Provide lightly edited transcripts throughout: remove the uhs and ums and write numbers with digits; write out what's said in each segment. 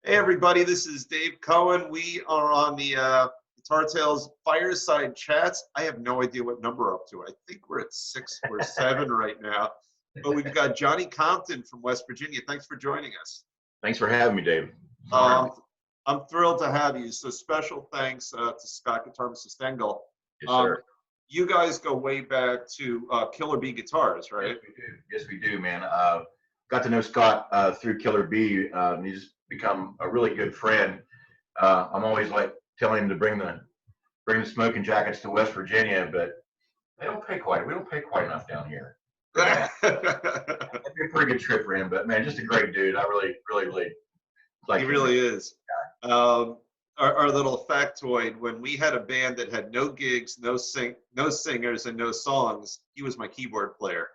Hey everybody, this is Dave Cohen. We are on the Guitar Tales Fireside Chats. I have no idea what number we're up to. I think we're at 6 or 7 right now. But we've got Johnny Compton from West Virginia. Thanks for joining us. Thanks for having me, Dave. I'm thrilled to have you. So special thanks to Scott Guitarmacist Engel. Yes, sir. You guys go way back to Killer Bee Guitars, right? Yes, we do. Yes, we do, man. Got to know Scott through Killer Bee. He's become a really good friend. I'm always like telling him to bring the smoking jackets to West Virginia, but we don't pay quite enough down here. That'd be a pretty good trip for him. But man, just a great dude. I really like. He really is. Our little factoid: when we had a band that had no gigs, no singers, and no songs, he was my keyboard player.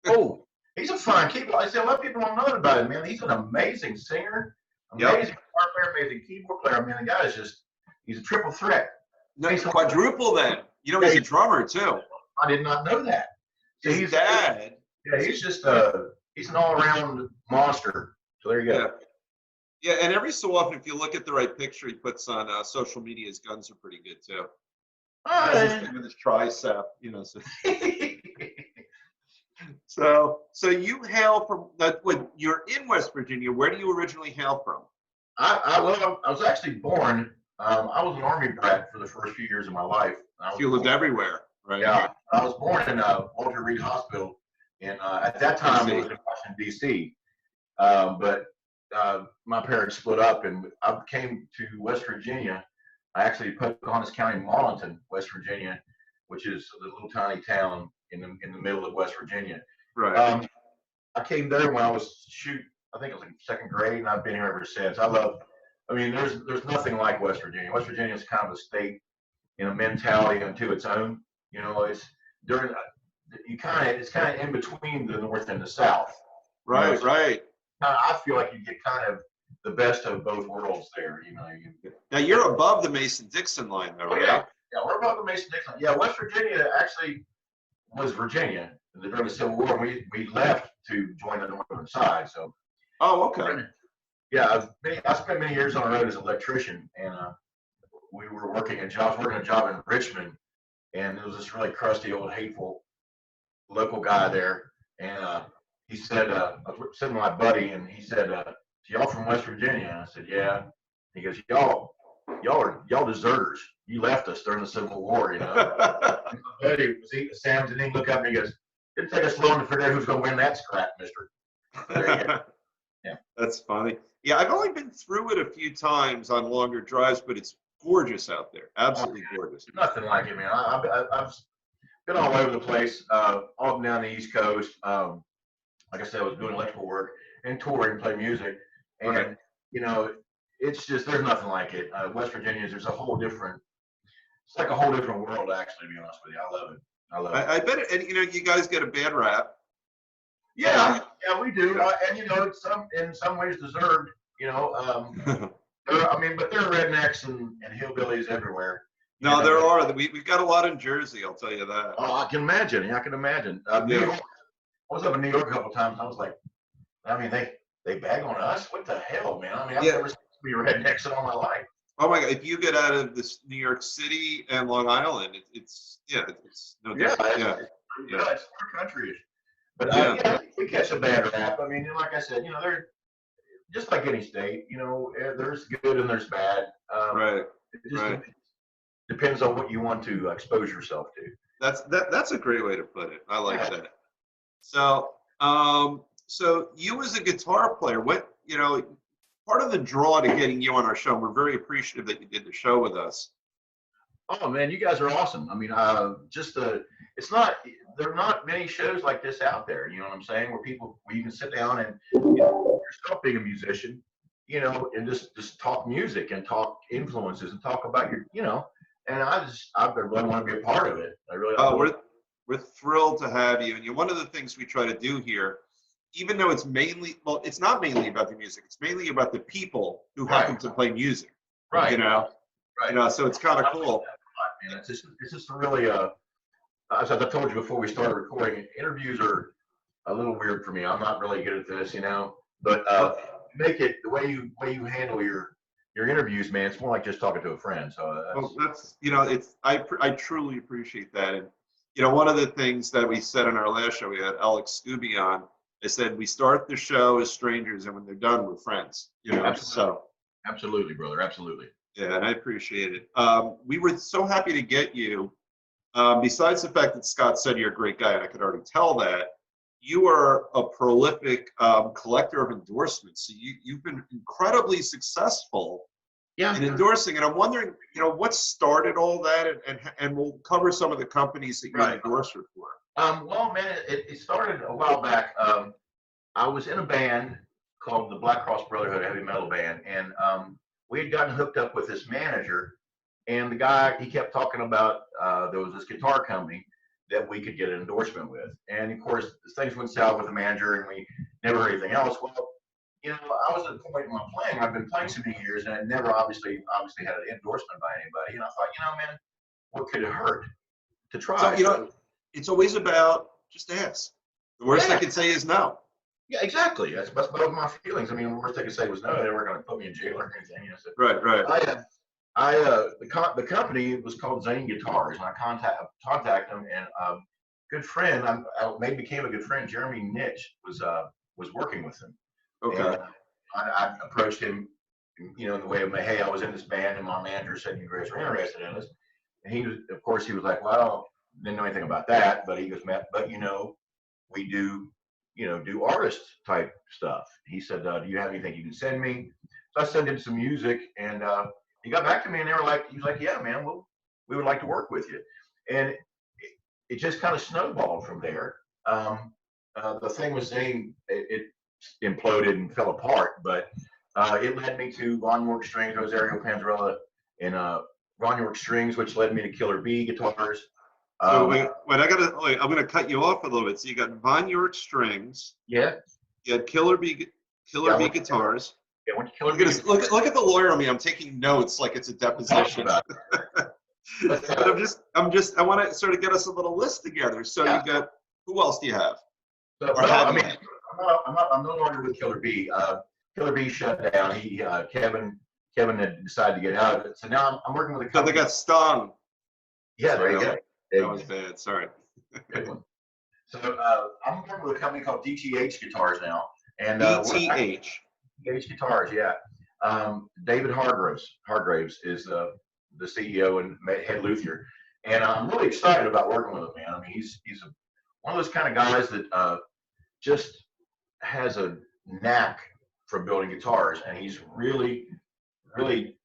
Oh, he's a fine keyboard. I said a lot of people don't know about him, man. He's an amazing singer, amazing guitar player, amazing keyboard player. I mean, the guy is just—he's a triple threat. No, he's quadruple then. You know, he's a drummer too. I did not know that. So His dad. Yeah, he's just he's an all-around monster. So there you go. Yeah, and every so often, if you look at the right picture he puts on social media, his guns are pretty good too. With his tricep, you know. So you hail from when you're in West Virginia. Where do you originally hail from? I was actually born. I was an Army brat for the first few years of my life. You lived everywhere, right? Yeah, I was born in Walter Reed Hospital, and at that time it was in Washington D.C. But my parents split up, and I came to West Virginia. I actually Pocahontas County, Marlinton, West Virginia, which is a little tiny town in the middle of West Virginia. Right. I came there when I was I think it was like second grade, and I've been here ever since. I mean, there's nothing like West Virginia. West Virginia is kind of a state in a mentality unto its own. You know, it's kind of in between the North and the South. Right, you know, right. I feel like you get kind of the best of both worlds there. You know. Now you're above the Mason-Dixon line, though, right? Yeah, we're above the Mason-Dixon. Yeah, West Virginia actually was Virginia during the Civil War. We left to join the northern side. So. Oh, okay. Yeah, I spent many years on the road as an electrician, and we were working a job in Richmond, and there was this really crusty, old, hateful local guy there, and he said, I was sitting with my buddy, and he said, "Y'all from West Virginia?" And I said, "Yeah." He goes, "Y'all deserters. You left us during the Civil War, you know." And my buddy was eating the sandwich, and he looked up and he goes, "Didn't take us long to figure out who's going to win that scrap, mister." There you go. Yeah, that's funny. Yeah, I've only been through it a few times on longer drives, but it's gorgeous out there. Absolutely gorgeous. Nothing like it, man. I've been all over the place, all up and down the East Coast. Like I said, I was doing electrical work and touring, play music, and you know, it's just there's nothing like it. West Virginia, there's a whole different. It's like a whole different world, actually. To be honest with you, I love it. I love it. I bet it, and you know, you guys get a bad rap. Yeah, we do, and you know, it's in some ways deserved. You know, I mean, but there are rednecks and hillbillies everywhere. No, there are. We've got a lot in Jersey. I'll tell you that. Oh, I can imagine. Yeah, I can imagine. New York, I was up in New York a couple of times. I was like, I mean, they bag on us. What the hell, man? I mean, I've never seen me rednecks in all my life. Oh my God! If you get out of this New York City and Long Island, it's no different. It's our country. But we catch a bad rap. I mean, like I said, you know, they're just like any state. You know, there's good and there's bad. Right. It just depends on what you want to expose yourself to. That's a great way to put it. I like that. So, so you as a guitar player, part of the draw to getting you on our show, and we're very appreciative that you did the show with us. Oh man, you guys are awesome. I mean, there are not many shows like this out there. You know what I'm saying? Where you can sit down and yourself being a musician, you know, and just talk music and talk influences and talk about your, you know. And I really want to be a part of it. I really. Oh, we're thrilled to have you. And one of the things we try to do here, even though it's it's not mainly about the music. It's mainly about the people who happen to play music. Right. You know. Right. You know, so it's kind of cool. Man, it's just really as I told you before we started recording, interviews are a little weird for me. I'm not really good at this, you know. But make it the way you handle your interviews, man. It's more like just talking to a friend. So Well, that's, it's, I truly appreciate that. And, one of the things that we said in our last show, we had Alex Scooby on. I said, we start the show as strangers, and when they're done, we're friends, absolutely, so. absolutely, brother. Absolutely. Yeah, and I appreciate it. We were so happy to get you. Besides the fact that Scott said you're a great guy, and I could already tell that, you are a prolific collector of endorsements. So you've been incredibly successful in endorsing. And I'm wondering, what started all that, and we'll cover some of the companies that you endorsed her for. Well, man, it started a while back. I was in a band called the Black Cross Brotherhood, a heavy metal band, and we had gotten hooked up with this manager, and the guy, he kept talking about there was this guitar company that we could get an endorsement with. And of course, things went south with the manager, and we never heard anything else. Well, I was at the point in my playing, I've been playing so many years, and I never obviously had an endorsement by anybody. And I thought, man, what could it hurt to try? So, it's always about just ask. The worst I could say is no. Yeah, exactly. That's both my feelings. I mean, the worst they could say was no. They weren't going to put me in jail or anything. So Right. The company was called Zane Guitars, and I contact them, and good friend, I became a good friend. Jeremy Nitch was working with them. Okay. And I approached him, in the way of, hey, I was in this band, and my manager said you guys were interested in us. And he was like, well, didn't know anything about that, but he goes, but we do artist type stuff. He said, do you have anything you can send me? So I sent him some music, and he got back to me, and he was like, yeah, man, we would like to work with you. And it just kind of snowballed from there. The thing with Zane, it imploded and fell apart, but it led me to Von York Strings, Rosario Panzarella, and Von York Strings, which led me to Killer Bee Guitars. So wait, I'm gonna cut you off a little bit. So you got Von York Strings. Yeah. You had Killer Bee Guitars. Yeah, went to Killer Bee. Look at the lawyer on me. I'm taking notes like it's a deposition. But I want to sort of get us a little list together. So you got, who else do you have? So, I'm no longer with Killer Bee. Killer Bee shut down. Kevin had decided to get out of it. So now I'm working with a company. So they got stung. Yeah, there you go. That was bad. Sorry. Good one. So I'm working with a company called DTH Guitars now. And DTH. DTH Guitars, yeah. David Hargraves is the CEO and head luthier, and I'm really excited about working with him, man. I mean, he's one of those kind of guys that just has a knack for building guitars, and he's really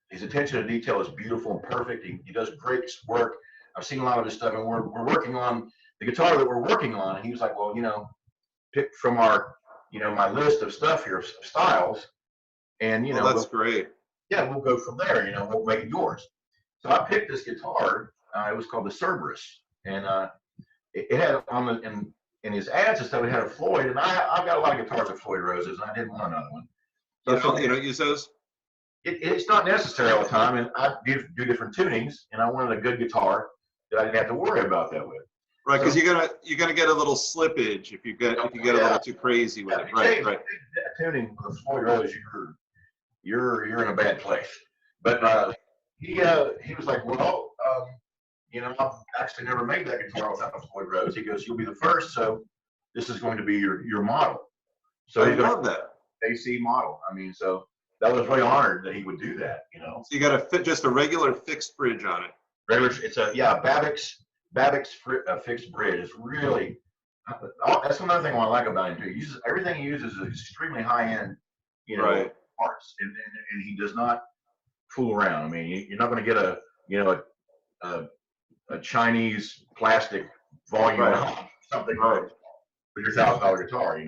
his attention to detail is beautiful and perfect. He does great work. I've seen a lot of his stuff, and we're working on the guitar that we're working on, and he was like, well, pick from our my list of stuff here of styles, and that's great. Yeah, we'll go from there. We'll make it yours. So I picked this guitar. It was called the Cerberus, and it had in his ads and stuff. It had a Floyd, and I've got a lot of guitars with Floyd Roses, and I didn't want another one. So you don't use those? It's not necessary all the time, and I do different tunings, and I wanted a good guitar that I didn't have to worry about that with. Right, because you're gonna get a little slippage if you get a little too crazy with it. Right. Tuning with a Floyd Rose, you're in a bad place. But he was like, well, I've actually never made that guitar without a Floyd Rose. He goes, you'll be the first, so this is going to be your model. So I love that AC model. I mean, so that was really honored that he would do that. So you got to fit just a regular fixed bridge on it. It's a Babbitt's fixed bridge. It's really that's another thing I like about him too. Everything he uses is extremely high end, parts, and he does not fool around. I mean, you're not going to get a Chinese plastic volume something with your $1,000 guitar,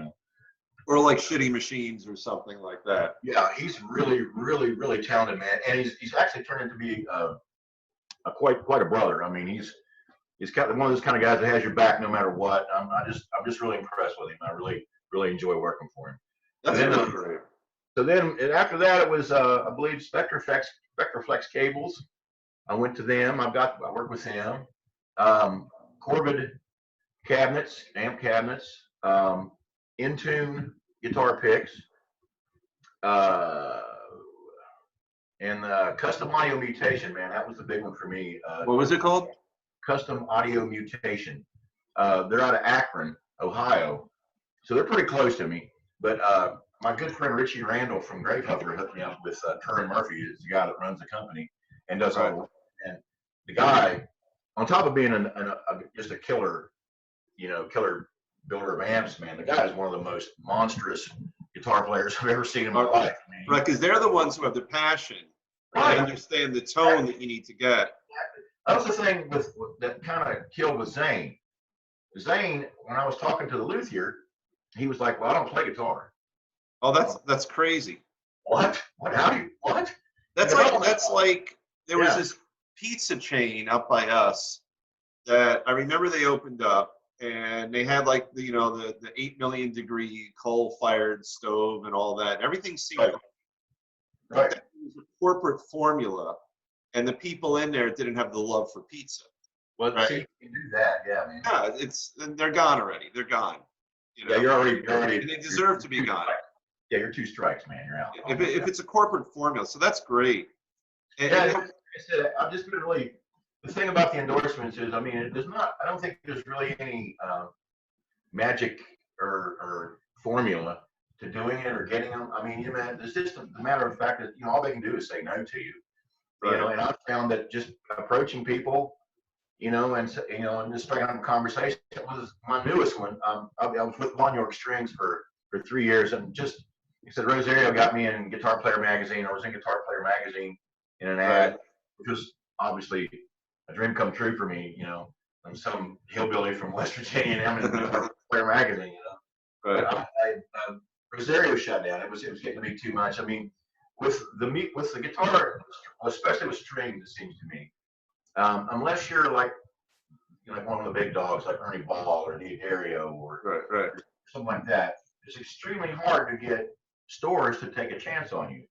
Or like shitty machines or something like that. Yeah, he's really talented, man, and he's actually turned into be quite a brother. I mean, he's got one of those kind of guys that has your back no matter what. I'm just really impressed with him. I really enjoy working for him. That's really great. So then after that, it was I believe Spectraflex cables. I went to them. I worked with him. Corvid amp cabinets, in-tune guitar picks, Uh, and custom audio mutation, man, that was the big one for me. What was it called? Custom audio mutation. They're out of Akron, Ohio, so they're pretty close to me. But my good friend Richie Randall from Gravehugger hooked me up with Turin Murphy, is the guy that runs the company and does all the work. And the guy, on top of being just a killer, killer builder of amps, man, the guy is one of the most monstrous guitar players I've ever seen in my life. Right, because they're the ones who have the passion. Right. They understand the tone that you need to get. That was the thing that kind of killed with Zane. Zane, when I was talking to the luthier, he was like, "Well, I don't play guitar." Oh, that's crazy. What? What? How do you? What? That's like there was this pizza chain up by us that I remember they opened up, and they had like the 8 million degree coal fired stove and all that. Everything seemed right. It was a corporate formula, and the people in there didn't have the love for pizza. Well, see, you can do that, yeah, man. Yeah, they're gone already. They're gone. Yeah, you're already. And they deserve to be gone. Yeah, you're 2 strikes, man. You're out. If it's a corporate formula, so that's great. And like I said, I'm just really. The thing about the endorsements is, I mean, I don't think there's really any magic or formula to doing it or getting them. I mean, it's just a matter of fact that all they can do is say no to you. Right. And I've found that just approaching people, and just striking up a conversation was my newest one. I was with Von York Strings for 3 years, and just he said Rosario got me in Guitar Player magazine. I was in Guitar Player magazine in an ad, which was obviously a dream come true for me. I'm some hillbilly from West Virginia, and I'm in Guitar Player magazine. Right. But Rosario shut down. It was getting to be too much. I mean, with the guitar, especially with strings, it seems to me, unless you're like one of the big dogs like Ernie Ball or D'Addario or something like that, it's extremely hard to get stores to take a chance on you.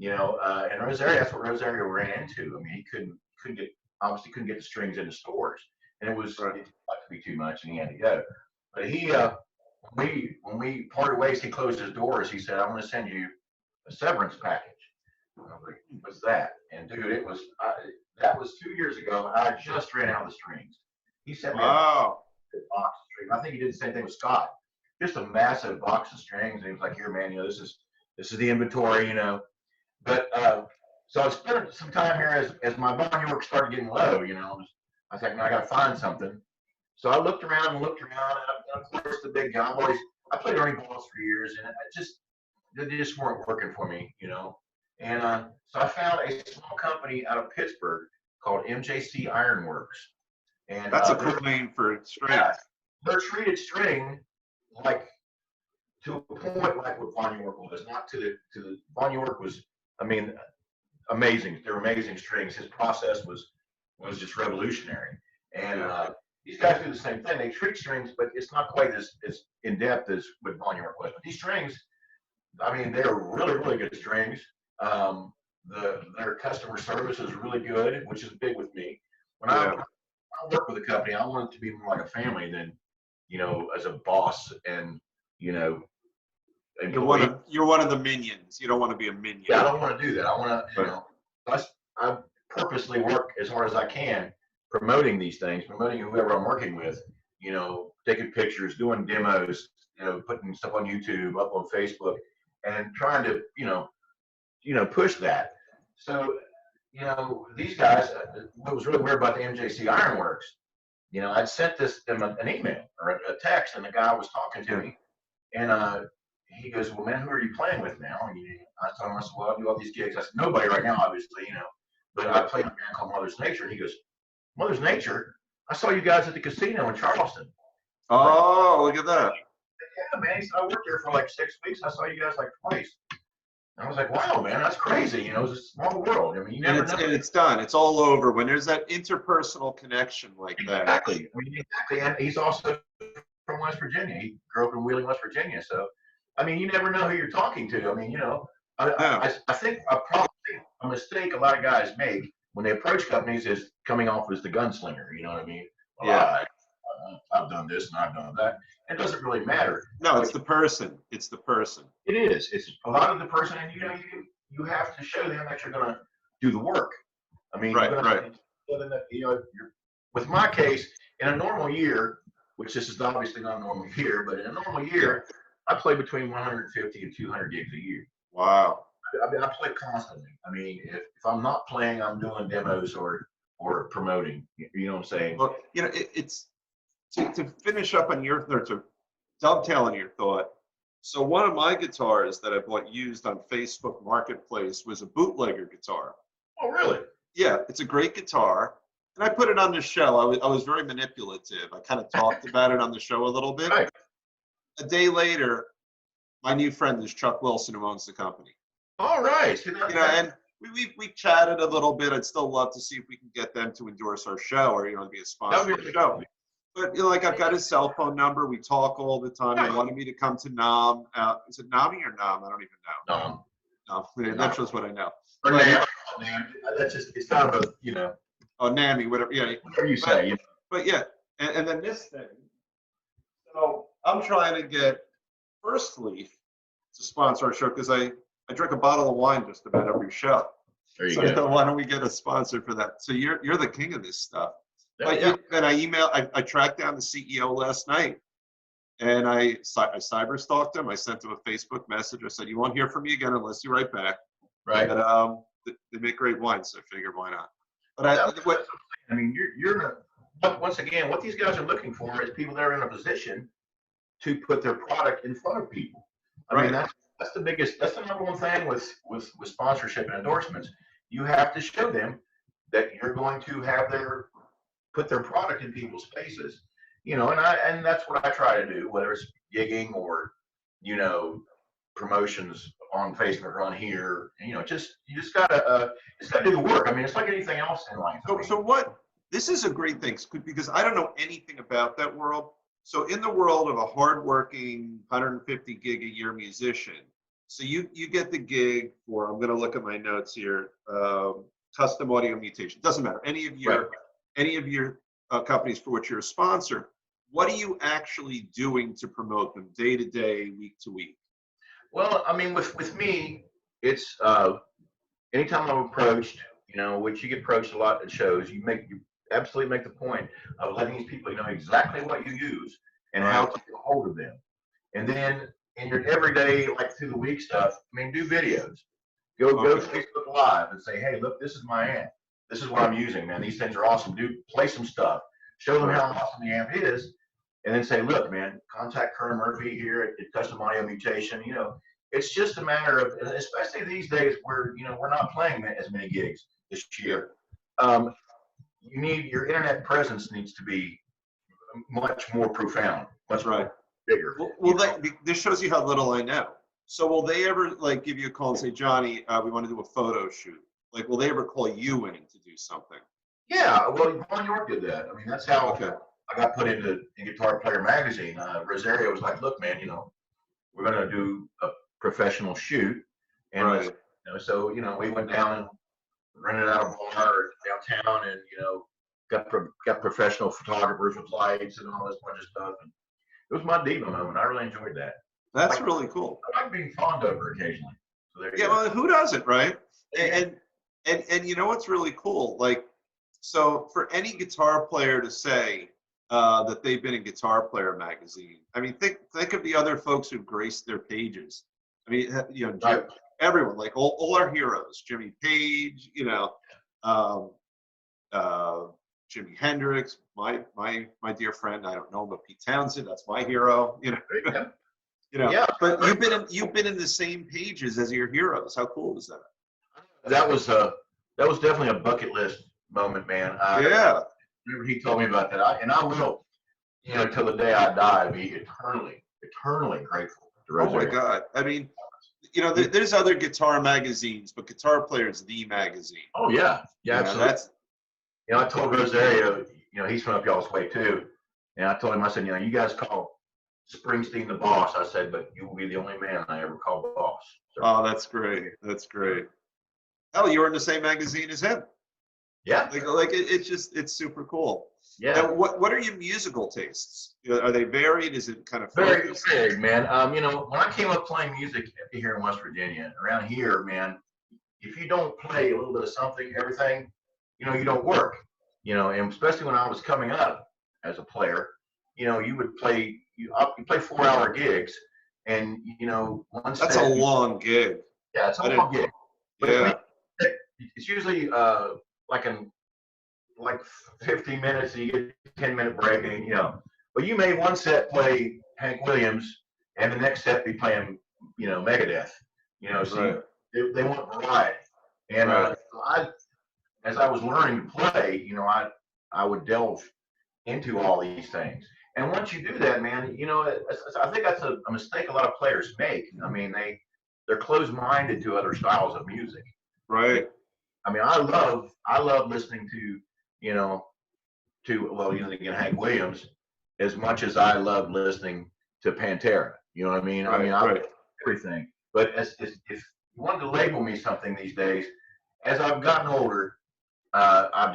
And Rosario, that's what Rosario ran into. I mean, he obviously couldn't get the strings into stores, and it was like to be too much, and he had to go. But he, when we parted ways, he closed his doors. He said, "I'm going to send you a severance package." And I was like, "What's that?" And dude, that was 2 years ago. I just ran out of the strings. He sent me a box of strings. I think he did the same thing with Scott. Just a massive box of strings, and he was like, "Here, man, this is the inventory, But so I spent some time here as my Von York started getting low. I was like, "No, I got to find something." So I looked around, and of course the big guy. I played Ernie Balls for years, and they just weren't working for me, And so I found a small company out of Pittsburgh called MJC Ironworks. And that's a cool name for strings. Yeah, they're treated string like to a point like what Von York was, not to the Von York was, I mean, amazing. They're amazing strings. His process was just revolutionary. And these guys do the same thing. They treat strings, but it's not quite as in depth as what Von York was. But these strings, I mean, they're really, really good strings. Their customer service is really good, which is big with me. When I work with a company, I want it to be more like a family than, as a boss and, you're one of the minions. You don't want to be a minion. Yeah, I don't want to do that. I want to, I purposely work as hard as I can promoting these things, promoting whoever I'm working with, taking pictures, doing demos, putting stuff on YouTube, up on Facebook, and trying to, push that. So, these guys, what was really weird about the MJC Ironworks, I'd sent them an email or a text, and the guy was talking to me, and he goes, "Well, man, who are you playing with now?" And I told him, I said, "Well, I do all these gigs." I said, "Nobody right now, obviously, but I play in a band called Mother's Nature." And he goes, "Mother's Nature? I saw you guys at the casino in Charleston." Oh, look at that. Yeah, man. He said, "I worked there for like 6 weeks. I saw you guys like twice." And I was like, "Wow, man, that's crazy. It's a small world. I mean, you never know." And it's done. It's all over when there's that interpersonal connection like that. Exactly. I mean, exactly. And he's also from West Virginia. He grew up in Wheeling, West Virginia. So, I mean, you never know who you're talking to. I mean, I think probably a mistake a lot of guys make when they approach companies is coming off as the gunslinger. You know what I mean? Well, I've done this and I've done that. It doesn't really matter. No, it's the person. It's the person. It is. It's a lot of the person, and you have to show them that you're going to do the work. I mean, Right, you're right. going to show them that with my case, in a normal year, which this is obviously not a normal year, but in a normal year, I play between 150 and 200 gigs a year. Wow. I mean, I play constantly. I mean, if I'm not playing, I'm doing demos or promoting. You know what I'm saying? Well, it's to finish up on your, or to dovetail on your thought. So one of my guitars that I bought used on Facebook Marketplace was a bootlegger guitar. Oh, really? Yeah, it's a great guitar. And I put it on the show. I was very manipulative. I kind of talked about it on the show a little bit. Right. A day later, my new friend is Chuck Wilson, who owns the company. All right. And we chatted a little bit. I'd still love to see if we can get them to endorse our show or be a sponsor of the show. But like I've got his cell phone number. We talk all the time. He wanted me to come to Nam. Is it Nami or Nam? I don't even know. No, that's just what I know. Or Nam. That's just, it's kind of a, Oh, Nami, whatever. Yeah. Whatever you say. But yeah, and then this thing. So I'm trying to get First Leaf to sponsor our show because I drink a bottle of wine just about every show. There you go. Why don't we get a sponsor for that? So you're the king of this stuff. Yeah. Then I tracked down the CEO last night, and I cyber stalked him. I sent him a Facebook message. I said, "You won't hear from me again unless you write back." Right. But they make great wine, so I figured why not. But I mean, once again, what these guys are looking for is people that are in a position to put their product in front of people. I mean, that's the number one thing with sponsorship and endorsements. You have to show them that you're going to put their product in people's faces, and that's what I try to do, whether it's gigging or, promotions on Facebook or on here. You just gotta do the work. I mean, it's like anything else in life. This is a great thing because I don't know anything about that world. So in the world of a hardworking 150 gig a year musician, so you get the gig for, I'm going to look at my notes here, custom audio mutation. Doesn't matter. Any of your companies for which you're a sponsor, what are you actually doing to promote them day to day, week to week? Well, I mean, with me, it's anytime I'm approached, which you get approached a lot at shows, you absolutely make the point of letting these people know exactly what you use and how to get a hold of them. And then in your everyday, like through the week stuff, I mean, do videos. Go Facebook Live and say, hey, look, this is my amp. This is what I'm using, man. These things are awesome. Play some stuff. Show them how awesome the amp is. And then say, look, man, contact Colonel Murphy here at Custom Audio Mutation. It's just a matter of, especially these days where, we're not playing as many gigs this year. Your internet presence needs to be much more profound, much more bigger. This shows you how little I know. So will they ever give you a call and say, Johnny, we want to do a photo shoot? Will they ever call you in to do something? Yeah, well, Bon York did that. I mean, that's how I got put in Guitar Player magazine. Rosario was like, look, man, we're going to do a professional shoot. And so, we went down and rented out a bar downtown and, got professional photographers with lights and all this bunch of stuff. And it was my diva moment. I really enjoyed that. That's really cool. I like being fawned over occasionally. So well, who doesn't, right? And you know what's really cool? So for any guitar player to say that they've been in Guitar Player magazine, I mean, think of the other folks who've graced their pages. I mean, everyone, all our heroes, Jimmy Page, Jimi Hendrix, my dear friend, I don't know, but Pete Townsend, that's my hero, But you've been in the same pages as your heroes. How cool is that? That was definitely a bucket list moment, man. Remember he told me about that, and I will, till the day I die, be eternally grateful to Rosario. Oh my God! I mean, there's other guitar magazines, but Guitar Player is the magazine. Oh yeah, absolutely. I told Rosario, he's from up y'all's way too, and I told him, I said, you guys call Springsteen the boss. I said, but you will be the only man I ever call boss. So, oh, that's great. That's great. Hell, you were in the same magazine as him. Yeah. Like it's super cool. Yeah. Now, what are your musical tastes? Are they varied? Is it kind of Very focused? varied, man. You know, when I came up playing music here in West Virginia, around here, man, if you don't play a little bit of something, everything, you know, you don't work. You know, and especially when I was coming up as a player, you know, you would play you play 4-hour gigs, and you know, That's a long gig. Yeah, it's a long gig. But Yeah. it's usually like 15 minutes, and you get a 10-minute break, and you know. But you may one set play Hank Williams, and the next set be playing, you know, Megadeth. You know, so Right. they want variety. And Right. as I was learning to play, you know, I would delve into all these things. And once you do that, man, you know, I think that's a mistake a lot of players make. I mean, they're closed-minded to other styles of music. Right. I mean, I love listening to, you know, well, you know, again, Hank Williams, as much as I love listening to Pantera. You know what I mean? Right, I mean, right. Everything. But if you wanted to label me something these days, as I've gotten older, I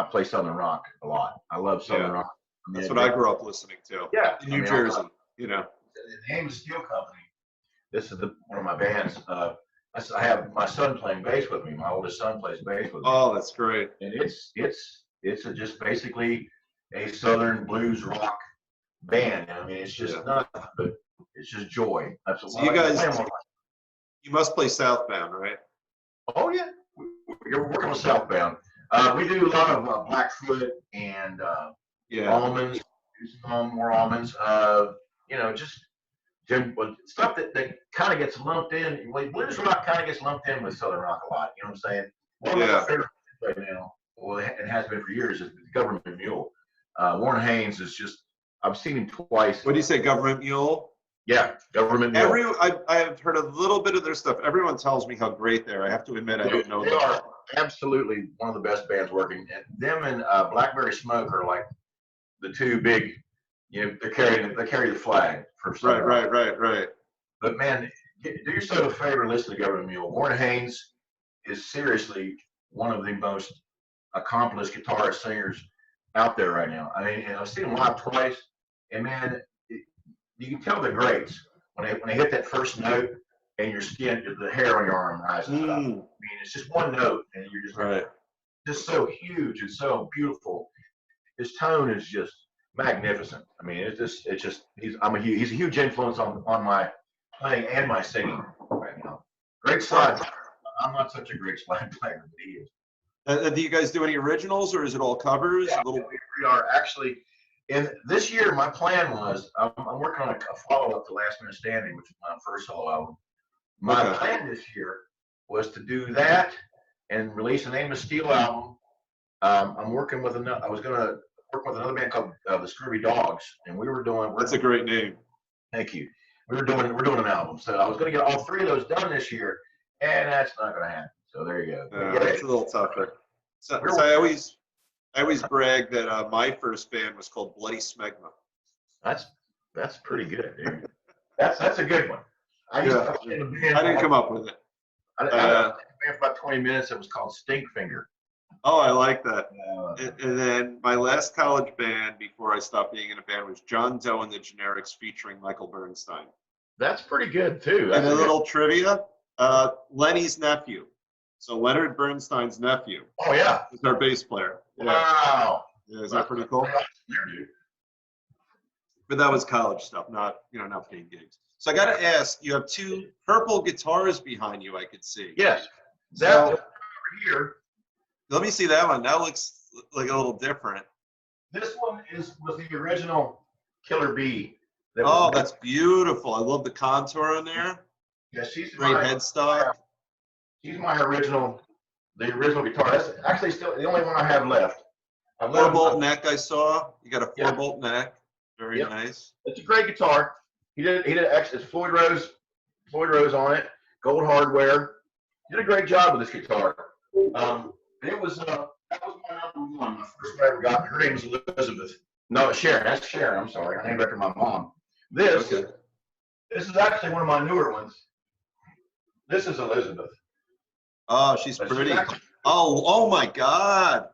play Southern rock a lot. I love Southern rock. I mean, that's what I grew up listening to. Yeah, in New Jersey. You know, the name of the Steel Company. This is one of my bands. I have my son playing bass with me. My oldest son plays bass with me. Oh, that's great. And it's just basically a Southern blues rock band. I mean, it's just nothing but it's just joy. That's what So you must play Southbound, right? Oh yeah, we're working on Southbound. We do a lot of Blackfoot and almonds. Do some more almonds. You know, just stuff that kind of gets lumped in. Blues rock kind of gets lumped in with Southern rock a lot. You know what I'm saying? One of my favorite right now, well, it has been for years, is the Government Mule. Warren Haynes is just, I've seen him twice. What do you say, Government Mule? Yeah, Government Mule. I have heard a little bit of their stuff. Everyone tells me how great they are. I have to admit, I don't know They them. are absolutely one of the best bands working. And them and Blackberry Smoke are like the two big, you know, they carry the flag for Southern rock. Right. But man, do yourself a favor and listen to Government Mule. Warren Haynes is seriously one of the most accomplished guitarist singers out there right now. I mean, and I've seen him live twice, and man, you can tell the greats when they hit that first note, and your skin, the hair on your arm rises up. I mean, it's just one note, and you're just so huge and so beautiful. His tone is just magnificent. I mean, it's just he's a huge influence on my playing and my singing right now. Great slide. I'm not such a great slide player, but he is. Do you guys do any originals, or is it all covers? Yeah, we are actually. And this year, my plan was I'm working on a follow-up to Last Minute Standing, which is my first solo album. My plan this year was to do that and release an Aim of Steel album. I'm working with another. I was going to work with another band called the Scurvy Dogs, and we were doing. That's a great name. Thank you. We're doing an album, so I was going to get all three of those done this year, and that's not going to happen. So there you go. It's a little tougher. So I always brag that my first band was called Bloody Smegma. That's pretty good, dude. That's a good one. I didn't come up with it. I was in a band for about 20 minutes. It was called Stink Finger. Oh, I like that. And then my last college band before I stopped being in a band was John Doe and the Generics featuring Michael Bernstein. That's pretty good too. And a little trivia, Lenny's nephew. So Leonard Bernstein's nephew. Oh yeah. Is our bass player. Yeah. Wow. Yeah, is that pretty cool? But that was college stuff, not paid gigs. So I got to ask, you have two purple guitars behind you, I could see. Yes. That over here. Let me see that one. That looks like a little different. This one was the original Killer Bee. That's beautiful. I love the contour on there. Yeah, she's great headstock. She's the original guitar. That's actually still the only one I have left. 4-bolt neck I saw. You got a 4-bolt neck. Very nice. It's a great guitar. He did it's Floyd Rose on it, gold hardware. He did a great job with this guitar. It was that was my number one. My first one I ever got. Her name was Elizabeth. No, Sharon. That's Sharon. I'm sorry. I named after my mom. This is actually one of my newer ones. This is Elizabeth. Oh, she's pretty. Oh my God.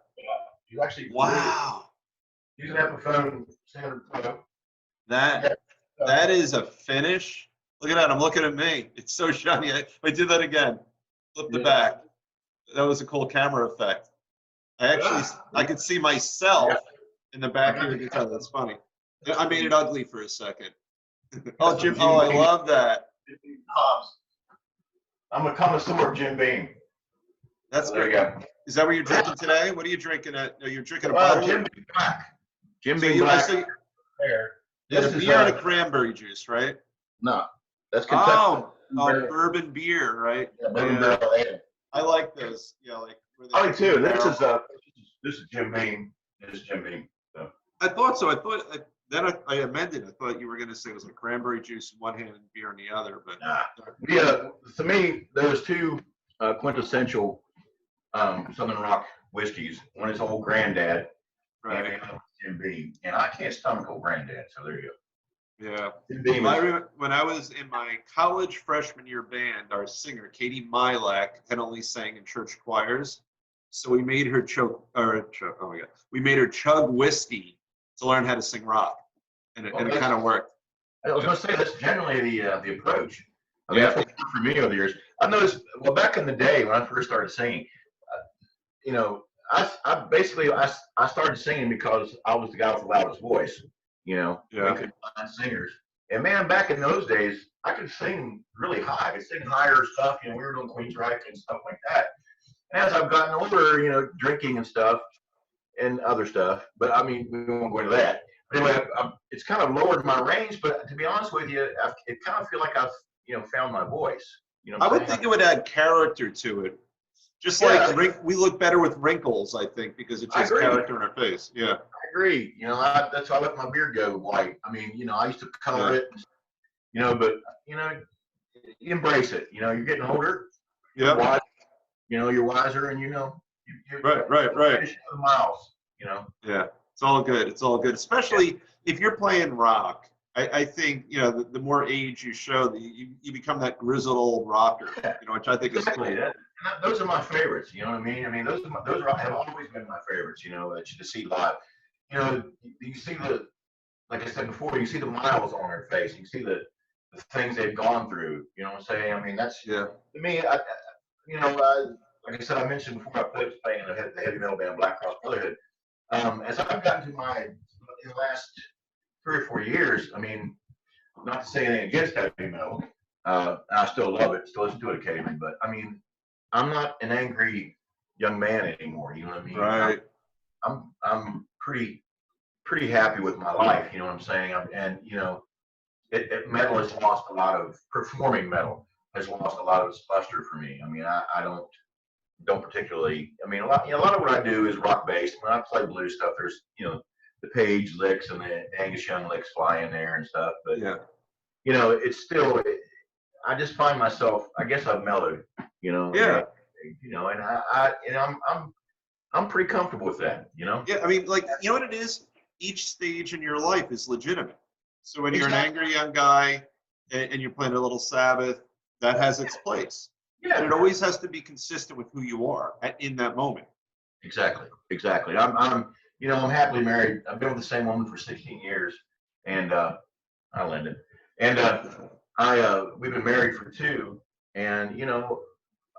He's actually Wow. He's an Epiphone standard photo. That that is a finish. Look at that. I'm looking at me. It's so shiny. I did that again. Flip the back. That was a cool camera effect. I could see myself in the back of your guitar. That's funny. I made it ugly for a second. Oh, Jim. Oh, I love that. I'm a connoisseur of Jim Beam. That's There great. you go. Is that what you're drinking today? What are you drinking at? No, you're drinking a bottle. Jim Beam Black. Jim So Beam you, Black. so There. there's This is beer and a cranberry juice, right? No, that's Kentucky. Oh, bourbon beer, right? Yeah, bourbon barrel ale. I like those. Yeah, like. I do too. This is Jim Beam. This is Jim Beam. So. I thought so. Then I amended. I thought you were going to say it was like cranberry juice in one hand and beer in the other, but nah. To me, there's two quintessential Southern Rock whiskeys. One is Old Granddad, right. And Jim Beam. And I can't stomach Old Granddad, so there you go. Yeah. Jim Beam When I was in my college freshman year band, our singer Katie Milak had only sang in church choirs, so we made her we made her chug whiskey to learn how to sing rock, and it kind of worked. I was going to say that's generally the approach. I mean, that's what worked for me over the years. I noticed, well, back in the day when I first started singing, I started singing because I was the guy with the loudest voice. We could find singers, and man, back in those days, I could sing really high. I could sing higher stuff. We were doing Queensryche and stuff like that. And as I've gotten older, drinking and stuff and other stuff, but I mean, we won't go into that. But anyway, it's kind of lowered my range. But to be honest with you, it kind of feel like I've found my voice. I would think it would add character to it. Just like we look better with wrinkles, I think, because it's just character in our face. Yeah. I agree. That's why I let my beard go white. I mean, I used to color it, but you embrace it. You're getting older. Yeah. You're wiser, and you're right. Miles. Yeah. It's all good. It's all good. Especially if you're playing rock. I think the more age you show, you become that grizzled old rocker. Which I think is cool. Those are my favorites. You know what I mean? I mean, those have always been my favorites. To see live. You see like I said before, you see the miles on their face. You see the things they've gone through. You know what I'm saying? I mean, that's to me. Like I said, I mentioned before, I was playing in the heavy metal band Black Cross Brotherhood. As I've gotten to in the last 3 or 4 years, I mean, not to say anything against heavy metal, I still love it, still listen to it occasionally, but I mean, I'm not an angry young man anymore. You know what I mean? Right. I'm pretty happy with my life. You know what I'm saying? Metal has lost a lot of performing metal has lost a lot of its luster for me. I mean, I don't particularly. I mean, a lot of what I do is rock based. When I play blues stuff, there's the Page licks and the Angus Young licks fly in there and stuff. But it's still. I just find myself. I guess I've mellowed. Yeah. And I'm pretty comfortable with that. Yeah. I mean, like, you know what it is? Each stage in your life is legitimate. So when you're an angry young guy and you're playing a little Sabbath, that has its place. Yeah. And it always has to be consistent with who you are in that moment. Exactly. I'm happily married. I've been with the same woman for 16 years, and I landed. And we've been married for 2, and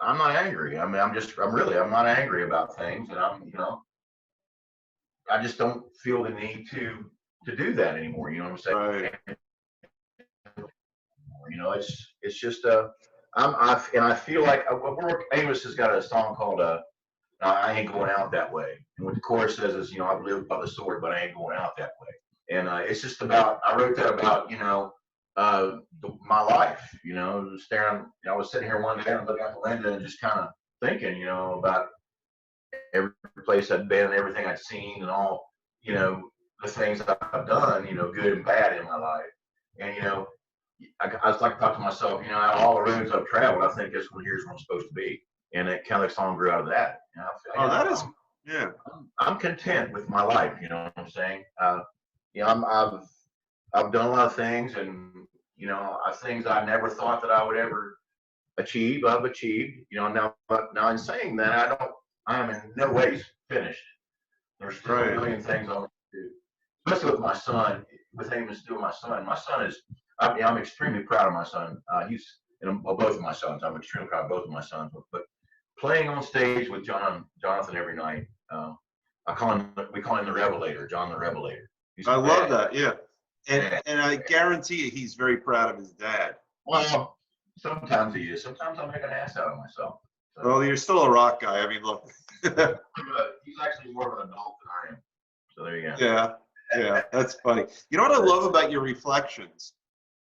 I'm not angry. I mean, I'm not angry about things, and I just don't feel the need to do that anymore. You know what I'm saying? Right. It's just I feel like Amos has got a song called I Ain't Going Out That Way, and what the chorus says is I've lived by the sword, but I ain't going out that way. And it's just about, I wrote that about my life. Staring. I was sitting here one day and looking out the window and just kind of thinking about every place I'd been and everything I'd seen and all the things I've done, good and bad in my life. And I was like to talk to myself, out of all the roads I've traveled, I think here's where I'm supposed to be. And that kind of song grew out of that. I'm content with my life. You know what I'm saying? I've done a lot of things, and things I never thought that I would ever achieve. I've achieved. Now in saying that, I am in no ways finished. There's still a million things I want to do, especially with my son. With him and still my son. My son is. I'm extremely proud of my son. He's well, both of my sons. I'm extremely proud of both of my sons. But playing on stage with Jonathan every night. We call him the Revelator, John the Revelator. I love that. Yeah, and I guarantee you, he's very proud of his dad. Well, sometimes he is. Sometimes I make an ass out of myself. So, well, you're still a rock guy. I mean, look. He's actually more of an adult than I am. So there you go. Yeah, yeah, that's funny. You know what I love about your reflections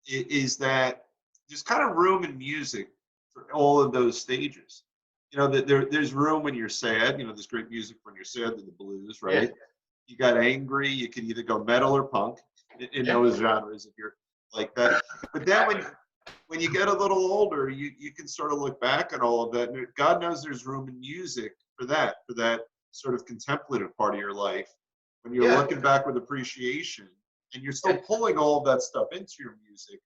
is that there's kind of room in music for all of those stages. You know, there's room when you're sad. You know, there's great music when you're sad, the blues, right? Yeah. You got angry. You can either go metal or punk in those genres if you're like that. But then when you get a little older, you can sort of look back at all of that. And God knows there's room in music for that sort of contemplative part of your life. When you're looking back with appreciation and you're still pulling all of that stuff into your music,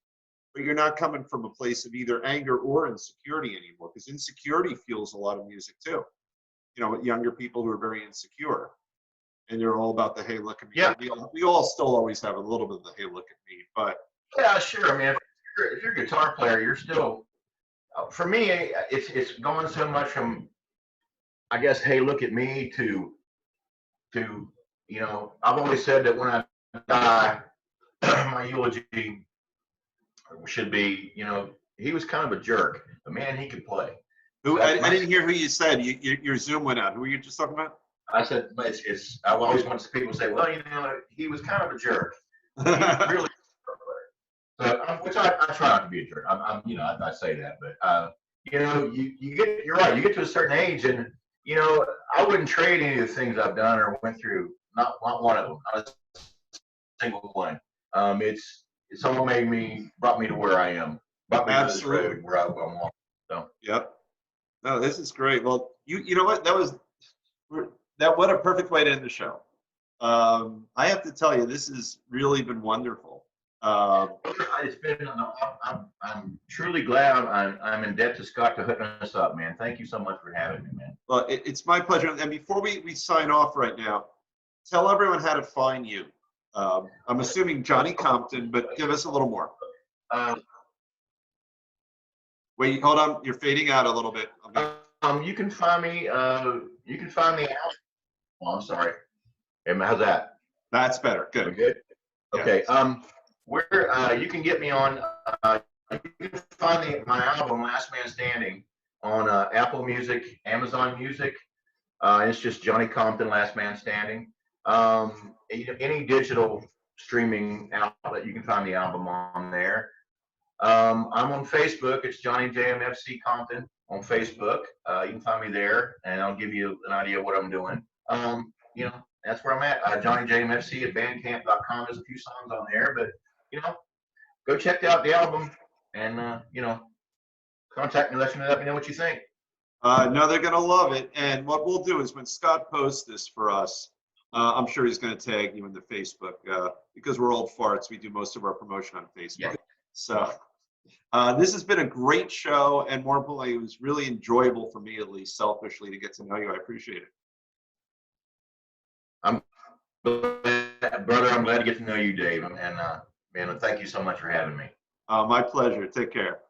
but you're not coming from a place of either anger or insecurity anymore, because insecurity fuels a lot of music too. You know, with younger people who are very insecure and they're all about the, hey, look at me. Yeah. We all still always have a little bit of the, hey, look at me, but. Yeah, sure. I mean, if you're a guitar player, you're still, for me, it's going so much from, I guess, hey, look at me to, you know, I've always said that when I die, my eulogy should be, you know, he was kind of a jerk, but man, he could play. I didn't hear who you said. Your Zoom went out. Who were you just talking about? I said, I always want people to say, well, you know, he was kind of a jerk. He was really, which I try not to be a jerk. You know, I say that, but you know, you're right. You get to a certain age, and you know, I wouldn't trade any of the things I've done or went through. Not one of them. Not a single one. It's all brought me to where I am. Brought me to this road where I'm walking. So. Yep. No, this is great. Well, you know what? What a perfect way to end the show. I have to tell you, this has really been wonderful. It's been. I'm truly glad. I'm in debt to Scott to hooking us up, man. Thank you so much for having me, man. Well, it's my pleasure. And before we sign off right now, tell everyone how to find you. I'm assuming Johnny Compton, but give us a little more. Wait, hold on. You're fading out a little bit. You can find me. You can find me out. Oh, I'm sorry. How's that? That's better. Good. We're good. Okay. Yeah. Where you can get me on. You can find my album "Last Man Standing" on Apple Music, Amazon Music. It's just Johnny Compton, "Last Man Standing." Any digital streaming outlet, you can find the album on there. I'm on Facebook. It's Johnny JMFC Compton on Facebook. You can find me there, and I'll give you an idea of what I'm doing. You know, that's where I'm at. Johnny JMFC at bandcamp.com. There's a few songs on there, but you know, go check out the album and you know, contact me. Let me know what you think. No, they're gonna love it. And what we'll do is when Scott posts this for us, I'm sure he's going to tag you in the Facebook because we're old farts. We do most of our promotion on Facebook. Yeah. So this has been a great show, and more importantly, it was really enjoyable for me, at least selfishly, to get to know you. I appreciate it. Brother, I'm glad to get to know you, Dave, and man, thank you so much for having me. My pleasure. Take care.